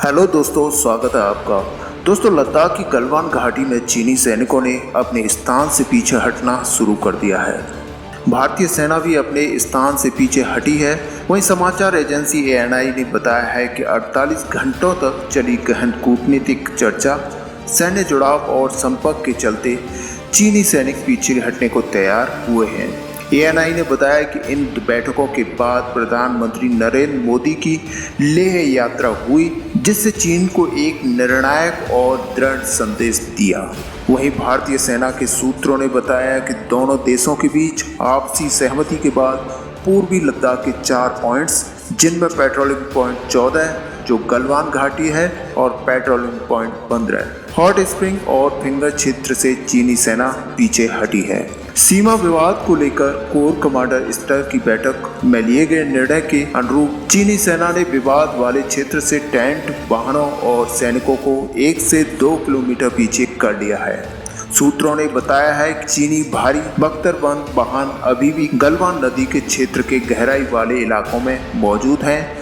Hello दोस्तों, स्वागत है आपका। दोस्तों, लद्दाख की गलवान घाटी में चीनी सैनिकों ने अपने स्थान से पीछे हटना शुरू कर दिया है। भारतीय सेना भी अपने स्थान से पीछे हटी है। वहीं समाचार एजेंसी ANI ने बताया है कि 48 घंटों तक चली गहन कूटनीतिक चर्चा, सैन्य जुड़ाव और संपर्क के चलते चीनी सैनिक पीछे हटने को तैयार हुए हैं। ANI ने बताया कि इन बैठकों के बाद प्रधानमंत्री नरेंद्र मोदी की लेह यात्रा हुई, जिससे चीन को एक निर्णायक और दृढ़ संदेश दिया। वहीं भारतीय सेना के सूत्रों ने बताया कि दोनों देशों के बीच आपसी सहमति के बाद पूर्वी लद्दाख के 4 पॉइंट्स, जिनमें पेट्रोलिंग पॉइंट 14 जो गलवान घाटी है और पेट्रोलिंग पॉइंट 15 हॉट स्प्रिंग और फिंगर क्षेत्र से चीनी सेना पीछे हटी है। सीमा विवाद को लेकर कोर कमांडर स्तर की बैठक में लिए गए निर्णय के अनुरूप चीनी सेना ने विवाद वाले क्षेत्र से टेंट, वाहनों और सैनिकों को 1 से 2 किलोमीटर पीछे कर लिया है। सूत्रों ने बताया है कि चीनी भारी बख्तरबंद वाहन अभी भी गलवान नदी के क्षेत्र के गहराई वाले इलाकों में मौजूद हैं।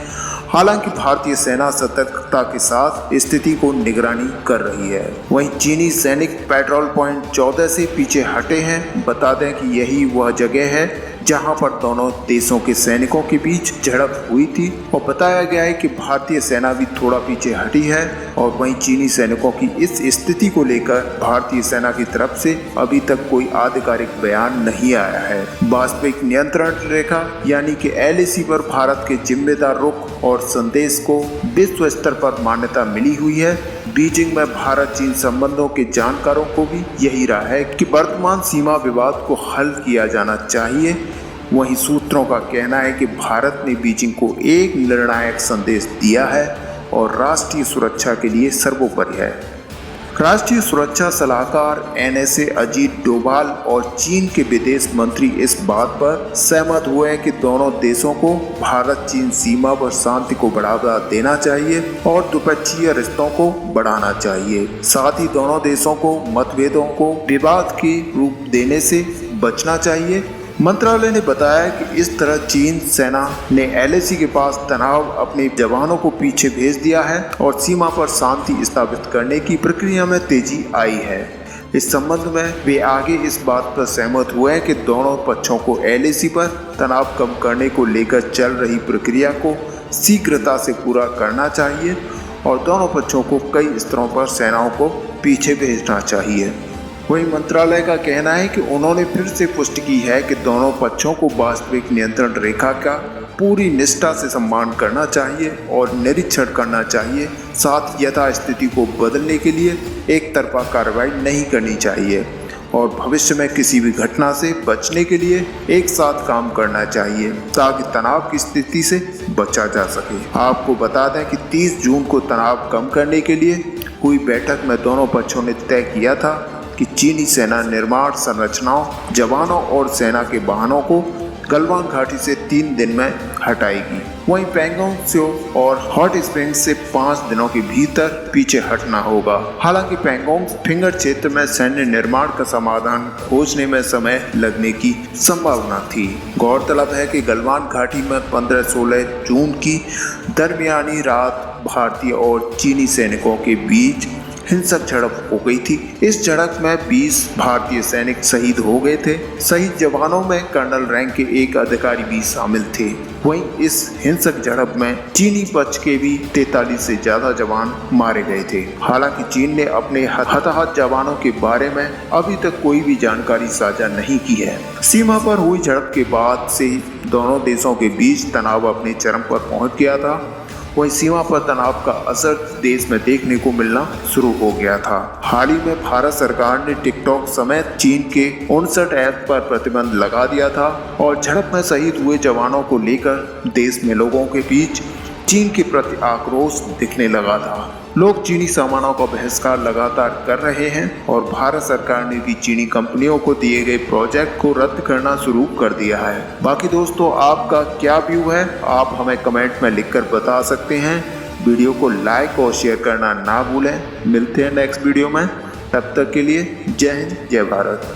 हालांकि भारतीय सेना सतर्कता के साथ स्थिति को निगरानी कर रही है। वहीं चीनी सैनिक पेट्रोल पॉइंट 14 से पीछे हटे हैं। बता दें कि यही वह जगह है जहां पर दोनों देशों के सैनिकों के बीच झड़प हुई थी और बताया गया है कि भारतीय सेना भी थोड़ा पीछे हटी है। और वहीं चीनी सैनिकों की इस स्थिति को लेकर भारतीय सेना की तरफ से अभी तक कोई आधिकारिक बयान नहीं आया है। वास्तविक नियंत्रण रेखा यानी कि LAC पर भारत के जिम्मेदार रुख और संदेश को विश्व स्तर पर मान्यता मिली हुई है। बीजिंग में भारत चीन संबंधों के जानकारों को भी यही राय है कि वर्तमान सीमा विवाद को हल किया जाना चाहिए। वहीं सूत्रों का कहना है कि भारत ने बीजिंग को एक निर्णायक संदेश दिया है और राष्ट्रीय सुरक्षा के लिए सर्वोपरि है। राष्ट्रीय सुरक्षा सलाहकार NSA अजीत डोभाल और चीन के विदेश मंत्री इस बात पर सहमत हुए हैं कि दोनों देशों को भारत चीन सीमा पर शांति को बढ़ावा देना चाहिए और द्विपक्षीय रिश्तों को बढ़ाना चाहिए। साथ ही दोनों देशों को मतभेदों को विवाद के रूप देने से बचना चाहिए। मंत्रालय ने बताया कि इस तरह चीन सेना ने LAC के पास तनाव अपने जवानों को पीछे भेज दिया है और सीमा पर शांति स्थापित करने की प्रक्रिया में तेजी आई है। इस संबंध में वे आगे इस बात पर सहमत हुए हैं कि दोनों पक्षों को LAC पर तनाव कम करने को लेकर चल रही प्रक्रिया को शीघ्रता से पूरा करना चाहिए और दोनों पक्षों को कई स्तरों पर सेनाओं को पीछे भेजना चाहिए। वहीं मंत्रालय का कहना है कि उन्होंने फिर से पुष्टि की है कि दोनों पक्षों को वास्तविक नियंत्रण रेखा का पूरी निष्ठा से सम्मान करना चाहिए और निरीक्षण करना चाहिए। साथ यथास्थिति को बदलने के लिए एक तरफा कार्रवाई नहीं करनी चाहिए और भविष्य में किसी भी घटना से बचने के लिए एक साथ काम करना चाहिए ताकि तनाव की स्थिति से बचा जा सके। आपको बता दें कि 30 जून को तनाव कम करने के लिए हुई बैठक में दोनों पक्षों ने तय किया था कि चीनी सेना निर्माण संरचनाओं, जवानों और सेना के वाहनों को गलवान घाटी से 3 दिन में हटाएगी। वहीं पैंगोंग त्सो और हॉट स्प्रिंग से 5 दिनों के भीतर पीछे हटना होगा। हालांकि पैंगोंग फिंगर क्षेत्र में सैन्य निर्माण का समाधान खोजने में समय लगने की संभावना थी। गौरतलब है कि गलवान घाटी में 15-16 जून की दरमियानी रात भारतीय और चीनी सैनिकों के बीच हिंसक झड़प हो गई थी। इस झड़प में 20 भारतीय सैनिक शहीद हो गए थे। शहीद जवानों में कर्नल रैंक के एक अधिकारी भी शामिल थे। वहीं इस हिंसक झड़प में चीनी पक्ष के भी 43 से ज्यादा जवान मारे गए थे। हालांकि चीन ने अपने हताहत जवानों के बारे में अभी तक कोई भी जानकारी साझा नहीं की है। सीमा पर हुई झड़प के बाद से दोनों देशों के बीच तनाव अपने चरम पर पहुंच गया था। वहीं सीमा पर तनाव का असर देश में देखने को मिलना शुरू हो गया था। हाल ही में भारत सरकार ने टिकटॉक समेत चीन के 59 ऐप पर प्रतिबंध लगा दिया था और झड़प में शहीद हुए जवानों को लेकर देश में लोगों के बीच चीन के प्रति आक्रोश दिखने लगा था। लोग चीनी सामानों का बहिष्कार लगातार कर रहे हैं और भारत सरकार ने भी चीनी कंपनियों को दिए गए प्रोजेक्ट को रद्द करना शुरू कर दिया है। बाकी दोस्तों, आपका क्या व्यू है, आप हमें कमेंट में लिखकर बता सकते हैं। वीडियो को लाइक और शेयर करना ना भूलें। मिलते हैं नेक्स्ट वीडियो में, तब तक के लिए जय हिंद, जय भारत।